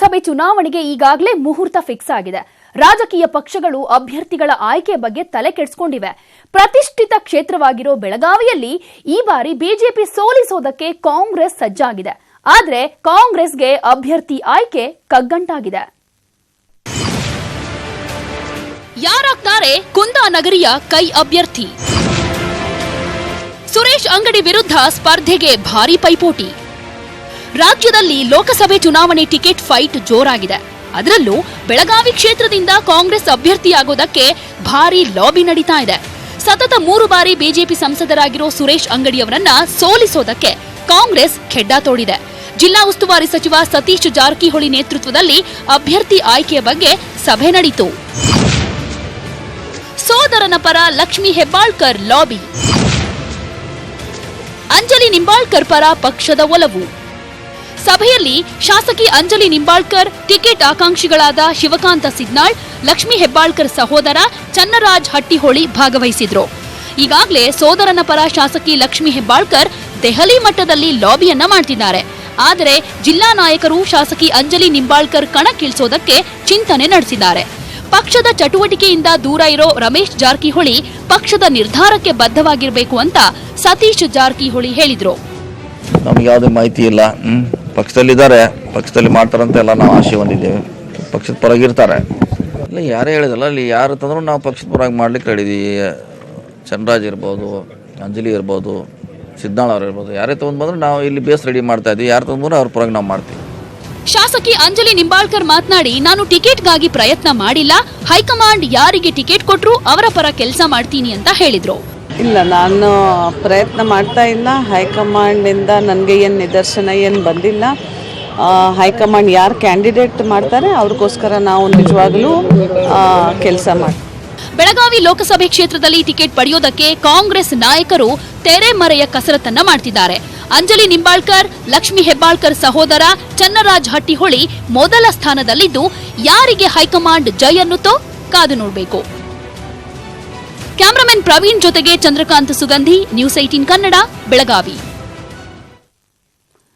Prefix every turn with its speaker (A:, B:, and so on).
A: ಸಭೆ ಚುನಾವಣೆಗೆ ಈಗಾಗಲೇ ಮುಹೂರ್ತ ಫಿಕ್ಸ್ ಆಗಿದೆ. ರಾಜಕೀಯ ಪಕ್ಷಗಳು ಅಭ್ಯರ್ಥಿಗಳ ಆಯ್ಕೆ ಬಗ್ಗೆ ತಲೆ ಕೆಡಿಸಿಕೊಂಡಿವೆ. ಪ್ರತಿಷ್ಠಿತ ಕ್ಷೇತ್ರವಾಗಿರೋ ಬೆಳಗಾವಿಯಲ್ಲಿ ಈ ಬಾರಿ ಬಿಜೆಪಿ ಸೋಲಿಸೋದಕ್ಕೆ ಕಾಂಗ್ರೆಸ್ ಸಜ್ಜಾಗಿದೆ. ಆದರೆ ಕಾಂಗ್ರೆಸ್ಗೆ ಅಭ್ಯರ್ಥಿ ಆಯ್ಕೆ ಕಗ್ಗಂಟಾಗಿದೆ. ಯಾರಾಗ್ತಾರೆ ಕುಂದಾನಗರಿಯ ಕೈ ಅಭ್ಯರ್ಥಿ? ಸುರೇಶ್ ಅಂಗಡಿ ವಿರುದ್ಧ ಸ್ಪರ್ಧೆಗೆ ಭಾರೀ ಪೈಪೋಟಿ. ರಾಜ್ಯದಲ್ಲಿ ಲೋಕಸಭೆ ಚುನಾವಣೆ ಟಿಕೆಟ್ ಫೈಟ್ ಜೋರಾಗಿದೆ. ಅದರಲ್ಲೂ ಬೆಳಗಾವಿ ಕ್ಷೇತ್ರದಿಂದ ಕಾಂಗ್ರೆಸ್ ಅಭ್ಯರ್ಥಿಯಾಗೋದಕ್ಕೆ ಭಾರೀ ಲಾಬಿ ನಡೀತಾ ಇದೆ. ಸತತ 3 ಬಾರಿ ಬಿಜೆಪಿ ಸಂಸದರಾಗಿರೋ ಸುರೇಶ್ ಅಂಗಡಿಯವರನ್ನ ಸೋಲಿಸೋದಕ್ಕೆ ಕಾಂಗ್ರೆಸ್ ಖೆಡ್ಡ ತೋಡಿದೆ. ಜಿಲ್ಲಾ ಉಸ್ತುವಾರಿ ಸಚಿವ ಸತೀಶ್ ಜಾರಕಿಹೊಳಿ ನೇತೃತ್ವದಲ್ಲಿ ಅಭ್ಯರ್ಥಿ ಆಯ್ಕೆಯ ಬಗ್ಗೆ ಸಭೆ ನಡೆಯಿತು. ಸೋದರನ ಪರ ಲಕ್ಷ್ಮೀ ಹೆಬ್ಬಾಳ್ಕರ್ ಲಾಬಿ, ಅಂಜಲಿ ನಿಂಬಾಳ್ಕರ್ ಪರ ಪಕ್ಷದ ಒಲವು. ಸಭೆಯಲ್ಲಿ ಶಾಸಕಿ ಅಂಜಲಿ ನಿಂಬಾಳ್ಕರ್, ಟಿಕೆಟ್ ಆಕಾಂಕ್ಷಿಗಳಾದ ಶಿವಕಾಂತ ಸಿಗ್ನಾಳ್, ಲಕ್ಷ್ಮೀ ಹೆಬ್ಬಾಳ್ಕರ್ ಸಹೋದರ ಚನ್ನರಾಜ್ ಹಟ್ಟಿಹೊಳಿ ಭಾಗವಹಿಸಿದ್ರು. ಈಗಾಗಲೇ ಸೋದರನ ಪರ ಶಾಸಕಿ ಲಕ್ಷ್ಮೀ ಹೆಬ್ಬಾಳ್ಕರ್ ದೆಹಲಿ ಮಟ್ಟದಲ್ಲಿ ಲಾಬಿಯನ್ನ ಮಾಡ್ತಿದ್ದಾರೆ. ಆದರೆ ಜಿಲ್ಲಾ ನಾಯಕರು ಶಾಸಕಿ ಅಂಜಲಿ ನಿಂಬಾಳ್ಕರ್ ಕಣಕ್ಕಿಳಿಸೋದಕ್ಕೆ ಚಿಂತನೆ ನಡೆಸಿದ್ದಾರೆ. ಪಕ್ಷದ ಚಟುವಟಿಕೆಯಿಂದ ದೂರ ಇರೋ ರಮೇಶ್ ಜಾರಕಿಹೊಳಿ ಪಕ್ಷದ ನಿರ್ಧಾರಕ್ಕೆ ಬದ್ಧವಾಗಿರಬೇಕು ಅಂತ ಸತೀಶ್ ಜಾರಕಿಹೊಳಿ ಹೇಳಿದ್ರು.
B: ನಮ್ಗೆ ಯಾವುದೇ ಮಾಹಿತಿ ಇಲ್ಲ. ಪಕ್ಷದಲ್ಲಿದ್ದಾರೆ, ಪಕ್ಷದಲ್ಲಿ ಮಾಡ್ತಾರಂತ ಎಲ್ಲ ನಾವು ಆಶೆ ಹೊಂದಿದ್ದೇವೆ. ಪಕ್ಷದ ಪರಗಿರ್ತಾರೆ. ಇಲ್ಲ ಯಾರೇ ಹೇಳಿದಲ್ಲ, ಅಲ್ಲಿ ಯಾರು ತಂದರೂ ನಾವು ಪಕ್ಷದ ಪರವಾಗಿ ಮಾಡ್ಲಿಕ್ಕೆ ಹೇಳಿದ್ದೀವಿ. ಚನ್ನರಾಜ್ ಇರ್ಬೋದು, ಅಂಜಲಿ ಇರ್ಬೋದು, ಸಿದ್ನಾಳ್ ಅವ್ರು ಇರ್ಬೋದು, ಯಾರೇ ತೊಗೊಂಡು ಬಂದ್ರೆ ನಾವು ಇಲ್ಲಿ ಬೇಸ್ ರೆಡಿ ಮಾಡ್ತಾ ಇದ್ದೀವಿ. ಯಾರು ತಂದ್ರೆ ಅವ್ರ ಪರವಾಗಿ ನಾವು ಮಾಡ್ತೀವಿ.
A: ಶಾಸಕಿ ಅಂಜಲಿ ನಿಂಬಾಳ್ಕರ್ ಮಾತನಾಡಿ, ನಾನು ಟಿಕೆಟ್ಗಾಗಿ ಪ್ರಯತ್ನ ಮಾಡಿಲ್ಲ, ಹೈಕಮಾಂಡ್ ಯಾರಿಗೆ ಟಿಕೆಟ್ ಕೊಟ್ಟರು ಅವರ ಪರ ಕೆಲಸ ಮಾಡ್ತೀನಿ ಅಂತ ಹೇಳಿದ್ರು.
C: ಇಲ್ಲ, ನಾನು ಪ್ರಯತ್ನ ಮಾಡ್ತಾ ಇಲ್ಲ. ಹೈಕಮಾಂಡಿಂದ ನನಗೆ ಏನು ನಿದರ್ಶನ ಏನು ಬಂದಿಲ್ಲ. ಹೈಕಮಾಂಡ್ ಯಾರು ಕ್ಯಾಂಡಿಡೇಟ್ ಮಾಡ್ತಾರೆ ಅವ್ರಿಗೋಸ್ಕರ ನಾವು ನಿಜವಾಗ್ಲೂ ಕೆಲಸ ಮಾಡ್ತೀವಿ.
A: ಬೆಳಗಾವಿ ಲೋಕಸಭೆ ಕ್ಷೇತ್ರದಲ್ಲಿ ಟಿಕೆಟ್ ಪಡೆಯೋದಕ್ಕೆ ಕಾಂಗ್ರೆಸ್ ನಾಯಕರು ತೆರೆಮರೆಯ ಕಸರತ್ತನ್ನ ಮಾಡ್ತಿದ್ದಾರೆ. ಅಂಜಲಿ ನಿಂಬಾಳ್ಕರ್, ಲಕ್ಷ್ಮೀ ಹೆಬ್ಬಾಳ್ಕರ್ ಸಹೋದರ ಚನ್ನರಾಜ್ ಹಟ್ಟಿಹೊಳಿ ಮೊದಲ ಸ್ಥಾನದಲ್ಲಿದ್ದು, ಯಾರಿಗೆ ಹೈಕಮಾಂಡ್ ಜೈ ಅನ್ನುತ್ತೋ ಕಾದು ನೋಡಬೇಕು. ಕ್ಯಾಮರಾಮನ್ ಪ್ರವೀಣ್ ಜೊತೆಗೆ ಚಂದ್ರಕಾಂತ್ ಸುಗಂಧಿ, ನ್ಯೂಸ್ 18 ಕನ್ನಡ, ಬೆಳಗಾವಿ.